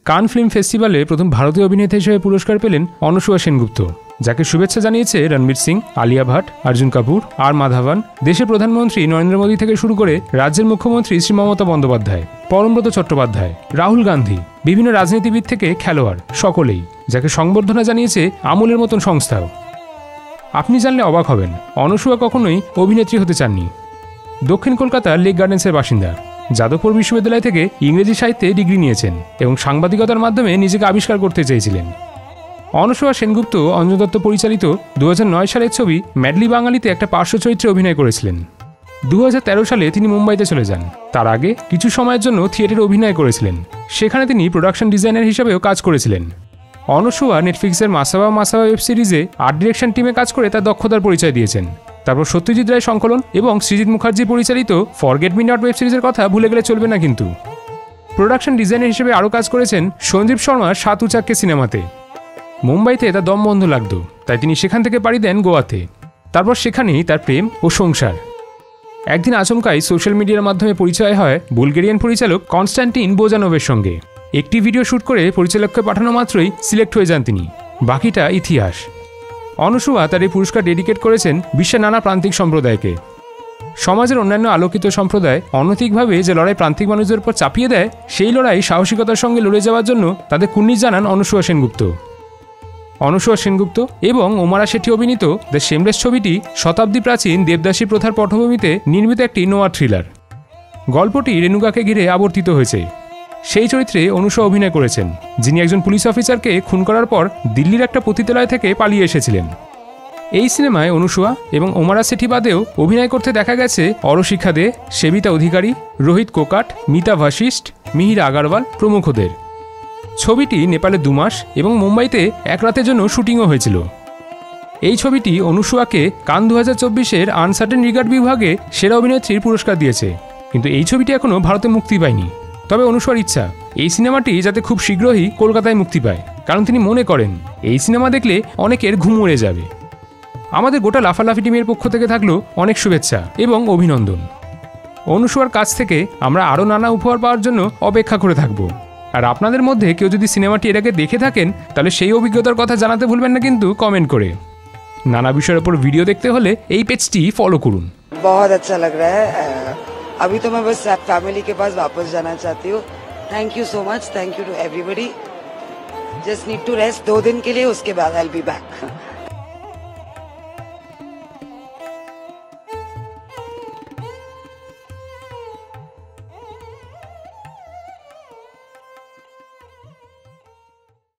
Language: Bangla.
কান ফিল্ম ফেস্টিভ্যালে প্রথম ভারতীয় অভিনেতা হিসেবে পুরস্কার পেলেন অনসুয়া সেনগুপ্ত, যাকে শুভেচ্ছা জানিয়েছে রণবীর সিং, আলিয়া ভাট, অর্জুন কাপুর, আর মাধবন, দেশের প্রধানমন্ত্রী নরেন্দ্র মোদী থেকে শুরু করে রাজ্যের মুখ্যমন্ত্রী শ্রী মমতা বন্দ্যোপাধ্যায়, পরমব্রত চট্টোপাধ্যায়, রাহুল গান্ধী, বিভিন্ন রাজনীতিবিদ থেকে খেলোয়াড় সকলেই, যাকে সংবর্ধনা জানিয়েছে আমুলের মতন সংস্থাও। আপনি জানলে অবাক হবেন, অনসুয়া কখনোই অভিনেত্রী হতে চাননি। দক্ষিণ কলকাতার লেক গার্ডেন্সের বাসিন্দা, যাদবপুর বিশ্ববিদ্যালয় থেকে ইংরেজি সাহিত্যে ডিগ্রি নিয়েছেন এবং সাংবাদিকতার মাধ্যমে নিজেকে আবিষ্কার করতে চেয়েছিলেন। অনসুয়া সেনগুপ্ত অঞ্জন দত্ত পরিচালিত 2009 সালের ছবি ম্যাডলি বাঙালিতে একটা পার্শ্ব চরিত্রে অভিনয় করেছিলেন। 2013 সালে তিনি মুম্বাইতে চলে যান। তার আগে কিছু সময়ের জন্য থিয়েটারে অভিনয় করেছিলেন, সেখানে তিনি প্রোডাকশন ডিজাইনার হিসেবেও কাজ করেছিলেন। অনসুয়া নেটফ্লিক্সের মাসাবা মাসাবা ওয়েব সিরিজে আর্ট ডিরেকশন টিমে কাজ করে তার দক্ষতার পরিচয় দিয়েছেন। তারপর সত্যজিৎ রায় সংকলন এবং সৃজিত মুখার্জি পরিচালিত ফরগেট মি নট ওয়েব সিরিজের কথা ভুলে গেলে চলবে না কিন্তু। প্রোডাকশন ডিজাইনার হিসেবে আরও কাজ করেছেন সঞ্জীব শর্মার 7 উচাক্কে সিনেমাতে। মুম্বাইতে তার দম বন্ধ লাগতো, তাই তিনি সেখান থেকে পাড়ি দেন গোয়াতে। তারপর সেখানেই তার প্রেম ও সংসার। একদিন আচমকাই সোশ্যাল মিডিয়ার মাধ্যমে পরিচয় হয় বুলগেরিয়ান পরিচালক কনস্ট্যান্টিন বোজানোভের সঙ্গে। একটি ভিডিও শ্যুট করে পরিচালককে পাঠানো মাত্রই সিলেক্ট হয়ে যান তিনি। বাকিটা ইতিহাস। অনসুয়া তার এই পুরস্কার ডেডিকেট করেছেন বিশ্বের নানা প্রান্তিক সম্প্রদায়কে। সমাজের অন্যান্য আলোকিত সম্প্রদায় অনৈতিকভাবে যে লড়াই প্রান্তিক মানুষদের উপর চাপিয়ে দেয়, সেই লড়াই সাহসিকতার সঙ্গে লড়ে যাওয়ার জন্য তাদের কুর্নিশ জানান অনসুয়া সেনগুপ্ত। অনসুয়া সেনগুপ্ত এবং ওমারা শেঠি অভিনীত দ্য শেমলেস ছবিটি শতাব্দী প্রাচীন দেবদাসী প্রথার পটভূমিতে নির্মিত একটি নোয়ার থ্রিলার। গল্পটি রেণুকাকে ঘিরে আবর্তিত হয়েছে। সেই চরিত্রে অনসুয়া অভিনয় করেছেন, যিনি একজন পুলিশ অফিসারকে খুন করার পর দিল্লির একটা পতিতালয় থেকে পালিয়ে এসেছিলেন। এই সিনেমায় অনসুয়া এবং ওমারা শেঠি বাদেও অভিনয় করতে দেখা গেছে অরশিখা দে, সেবিতা অধিকারী, রোহিত কোকাট, মিতা ভাশিষ্ঠ, মিহির আগারওয়াল প্রমুখদের। ছবিটি নেপালে 2 মাস এবং মুম্বাইতে 1 রাতের জন্য শুটিংও হয়েছিল। এই ছবিটি অনসুয়াকে কান 2024-এর আনসার্টেন রিগার্ড বিভাগে সেরা অভিনেত্রীর পুরস্কার দিয়েছে, কিন্তু এই ছবিটি এখনও ভারতে মুক্তি পায়নি। তবে অনসুয়ার ইচ্ছা এই সিনেমাটি যাতে খুব শীঘ্রই কলকাতায় মুক্তি পায়, কারণ তিনি মনে করেন এই সিনেমা দেখলে অনেকের ঘুম উড়ে যাবে। আমাদের গোটা লাফালাফি টিমের পক্ষ থেকে থাকলো অনেক শুভেচ্ছা এবং অভিনন্দন। অনসুয়ার কাছ থেকে আমরা আরও নানা উপহার পাওয়ার জন্য অপেক্ষা করে থাকব। আর আপনাদের মধ্যে কেউ যদি সিনেমাটি এর আগে দেখে থাকেন, তাহলে সেই অভিজ্ঞতার কথা জানাতে ভুলবেন না কিন্তু কমেন্ট করে। নানা বিষয়ের উপর ভিডিও দেখতে হলে এই পেজটি ফলো করুন। बहुत अच्छा लग रहा है। अभी तो मैं बस फैमिली के पास वापस जाना चाहती हूँ। Thank you so much, thank you to everybody. Just need to rest 2 दिन के लिए, उसके बाद आई विल बी बैक।